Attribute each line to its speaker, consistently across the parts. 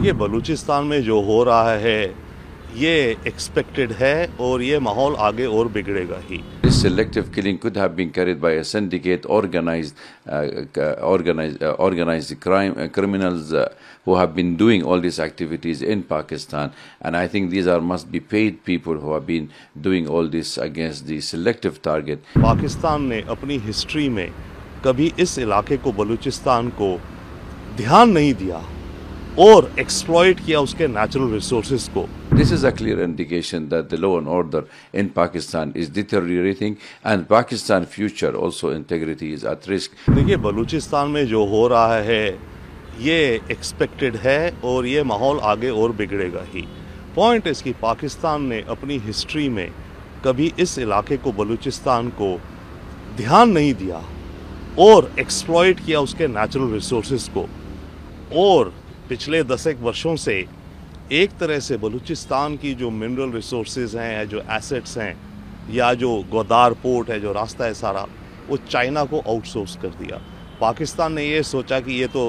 Speaker 1: देखिए, बलूचिस्तान में जो हो रहा है ये एक्सपेक्टेड है और ये माहौल आगे और बिगड़ेगा ही।
Speaker 2: This selective killing could have been carried by a syndicate, organized criminals who have been doing all these activities in Pakistan, and I think these must be paid people who have been doing all this against the selective target.
Speaker 1: Pakistan ने अपनी history में कभी इस इलाके को, बलूचिस्तान को ध्यान नहीं दिया और एक्सप्लॉइट किया उसके नेचुरल रिसोर्सेज को।
Speaker 2: This is a clear indication that the law and order in Pakistan is deteriorating and Pakistan's future also integrity is at risk.
Speaker 1: देखिए, बलूचिस्तान में जो हो रहा है ये एक्सपेक्टेड है और ये माहौल आगे और बिगड़ेगा ही। पॉइंट इसकी, पाकिस्तान ने अपनी हिस्ट्री में कभी इस इलाके को, बलूचिस्तान को ध्यान नहीं दिया और एक्सप्लॉइट किया उसके नेचुरल रिसोर्सेज को। और पिछले 10 वर्षों से एक तरह से बलूचिस्तान की जो मिनरल रिसोर्सेज हैं, जो एसेट्स हैं, या जो गोदार पोर्ट है, जो रास्ता है सारा, वो चाइना को आउटसोर्स कर दिया। पाकिस्तान ने ये सोचा कि ये तो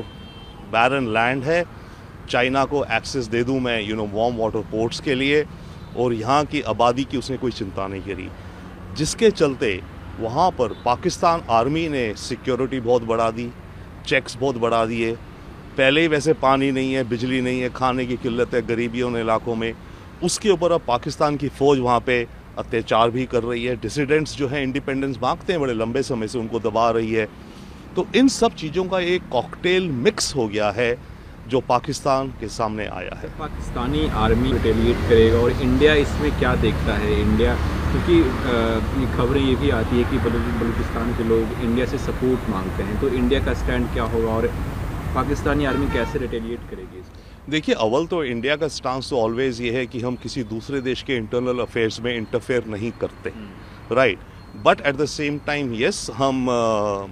Speaker 1: बैरन लैंड है, चाइना को एक्सेस दे दूं मैं वार्म वाटर पोर्ट्स के लिए, और यहाँ की आबादी की उसने कोई चिंता नहीं करी, जिसके चलते वहाँ पर पाकिस्तान आर्मी ने सिक्योरिटी बहुत बढ़ा दी, चेक्स बहुत बढ़ा दिए। पहले ही वैसे पानी नहीं है, बिजली नहीं है, खाने की किल्लत है गरीबियों ने इलाकों में, उसके ऊपर अब पाकिस्तान की फ़ौज वहाँ पे अत्याचार भी कर रही है। डिसिडेंट्स जो हैं, इंडिपेंडेंस मांगते हैं बड़े लंबे समय से, उनको दबा रही है। तो इन सब चीज़ों का एक कॉकटेल मिक्स हो गया है जो पाकिस्तान के सामने आया है।
Speaker 3: पाकिस्तानी आर्मी रिटेलिएट करेगा और इंडिया इसमें क्या देखता है? इंडिया, क्योंकि खबरें ये भी आती है कि बलूचिस्तान के लोग इंडिया से सपोर्ट मांगते हैं, तो इंडिया का स्टैंड क्या होगा और पाकिस्तानी आर्मी कैसे रिटेलिएट करेगी?
Speaker 1: देखिए, अव्वल तो इंडिया का स्टांस तो ऑलवेज ये है कि हम किसी दूसरे देश के इंटरनल अफेयर्स में इंटरफेयर नहीं करते, right. But at the same time yes, हम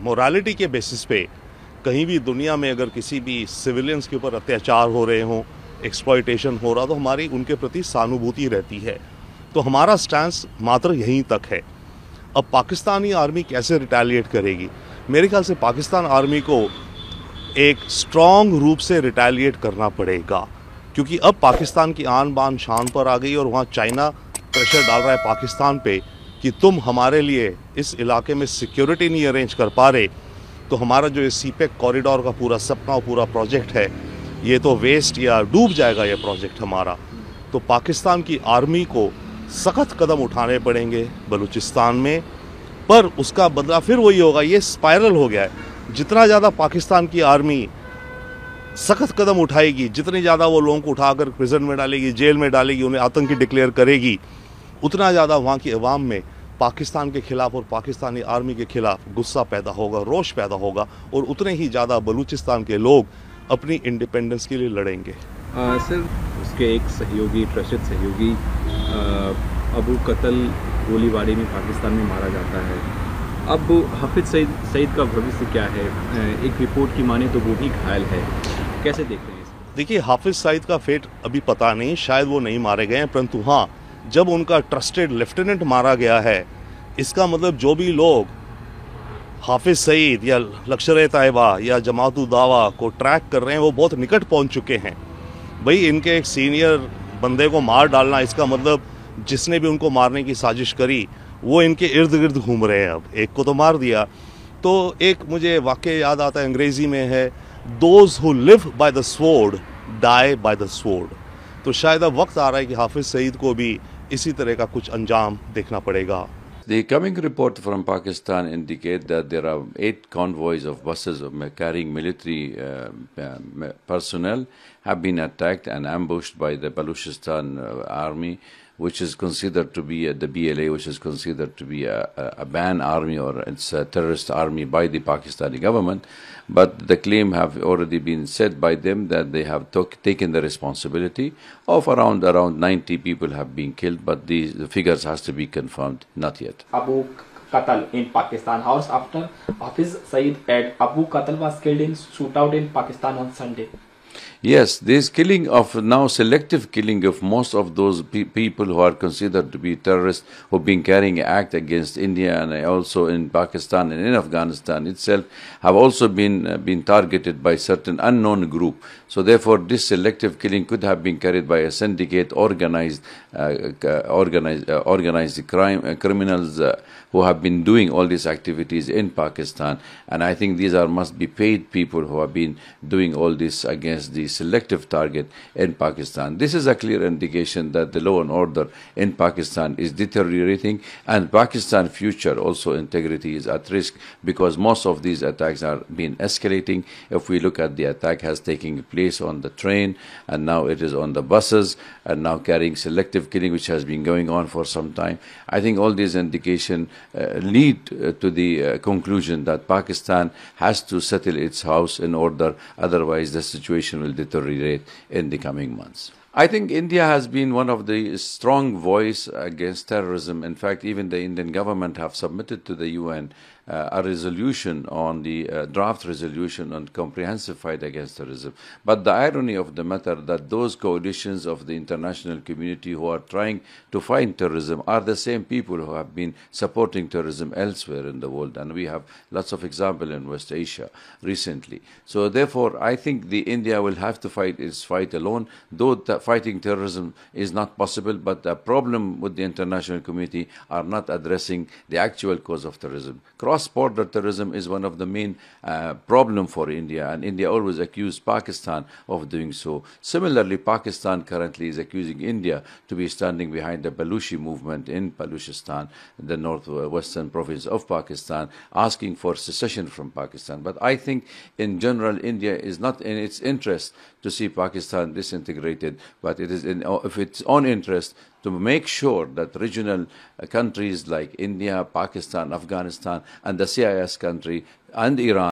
Speaker 1: मोरालिटी के बेसिस पे कहीं भी दुनिया में अगर किसी भी सिविलियंस के ऊपर अत्याचार हो रहे हों, एक्सप्लॉइटेशन हो रहा, तो हमारी उनके प्रति सहानुभूति रहती है। तो हमारा स्टांस मात्र यहीं तक है। अब पाकिस्तानी आर्मी कैसे रिटेलिएट करेगी? मेरे ख्याल से पाकिस्तान आर्मी को एक स्ट्रॉन्ग रूप से रिटेलिएट करना पड़ेगा, क्योंकि अब पाकिस्तान की आन बान शान पर आ गई और वहाँ चाइना प्रेशर डाल रहा है पाकिस्तान पे कि तुम हमारे लिए इस इलाके में सिक्योरिटी नहीं अरेंज कर पा रहे, तो हमारा जो ये सीपेक कॉरिडोर का पूरा सपना, पूरा प्रोजेक्ट है, ये तो वेस्ट या डूब जाएगा ये प्रोजेक्ट हमारा। तो पाकिस्तान की आर्मी को सख्त कदम उठाने पड़ेंगे बलूचिस्तान में, पर उसका बदला फिर वही होगा। ये स्पाइरल हो गया है। जितना ज़्यादा पाकिस्तान की आर्मी सख्त कदम उठाएगी, जितनी ज़्यादा वो लोगों को उठाकर प्रिजन में डालेगी, जेल में डालेगी, उन्हें आतंकी डिक्लेयर करेगी, उतना ज़्यादा वहाँ की अवाम में पाकिस्तान के खिलाफ और पाकिस्तानी आर्मी के खिलाफ गुस्सा पैदा होगा, रोष पैदा होगा, और उतने ही ज़्यादा बलूचिस्तान के लोग अपनी इंडिपेंडेंस के लिए लड़ेंगे।
Speaker 3: सर, उसके एक सहयोगी, ट्रस्टेड सहयोगी अबू कतल गोलीबारी में पाकिस्तान में मारा जाता है। अब हाफिज सईद का भविष्य क्या है? एक रिपोर्ट की माने तो वो भी घायल है, कैसे देख रहे हैं इसे?
Speaker 1: देखिए, हाफिज सईद का फेट अभी पता नहीं, शायद वो नहीं मारे गए हैं, परंतु हाँ, जब उनका ट्रस्टेड लेफ्टिनेंट मारा गया है, इसका मतलब जो भी लोग हाफिज सईद या लश्कर-ए-तैयबा या जमात-उद-दावा को ट्रैक कर रहे हैं, वो बहुत निकट पहुंच चुके हैं। भाई, इनके एक सीनियर बंदे को मार डालना, इसका मतलब जिसने भी उनको मारने की साजिश करी वो इनके इर्द गिर्द घूम रहे हैं। अब एक को तो मार दिया, तो एक मुझे वाक़या याद आता है, अंग्रेज़ी में है, those who live by the sword die by the sword. तो शायद अब वक्त आ रहा है कि हाफिज सईद को भी इसी तरह का कुछ अंजाम देखना पड़ेगा।
Speaker 2: The coming report from Pakistan indicate that there are 8 convoys of buses carrying military personnel have been attacked and ambushed by the Baluchistan army, which is considered to be the BLA, which is considered to be a banned army or it's a terrorist army by the Pakistani government. But the claim have already been said by them that they have taken the responsibility of around 90 people have been killed, but the figures has to be confirmed, not yet.
Speaker 4: Abu Qatal in Pakistan. Hours after Hafiz Saeed, Abu Qatal was killed in shootout in Pakistan on Sunday.
Speaker 2: Yes, this killing of now selective killing of most of those people who are considered to be terrorists who have been carrying act against India and also in Pakistan and in Afghanistan itself have also been targeted by certain unknown group. So therefore, this selective killing could have been carried by a syndicate, organized criminals who have been doing all these activities in Pakistan. And I think these must be paid people who have been doing all this against the selective target in Pakistan. This is a clear indication that the law and order in Pakistan is deteriorating, and Pakistan's future also integrity is at risk because most of these attacks are being escalating. If we look at the attack has taken place on the train, and now it is on the buses, and now carrying selective killing, which has been going on for some time. I think all these indications lead to the conclusion that Pakistan has to settle its house in order, otherwise the situation will deteriorate in the coming months. I think India has been one of the strong voice against terrorism. In fact, even the Indian government have submitted to the UN a resolution on the draft resolution on comprehensive fight against terrorism. But the irony of the matter that those coalitions of the international community who are trying to fight terrorism are the same people who have been supporting terrorism elsewhere in the world. And we have lots of examples in West Asia recently. So therefore, I think India will have to fight its fight alone, though fighting terrorism is not possible, but the problem with the international community are not addressing the actual cause of terrorism. Cross-border terrorism is one of the main problem for India, and India always accused Pakistan of doing so. Similarly, Pakistan currently is accusing India to be standing behind the Baluchi movement in Baluchistan, the northwestern province of Pakistan, asking for secession from Pakistan. But I think in general, India is not in its interest to see Pakistan disintegrated, but it is of its own interest to make sure that regional countries like India, Pakistan, Afghanistan, and the CIS country and Iran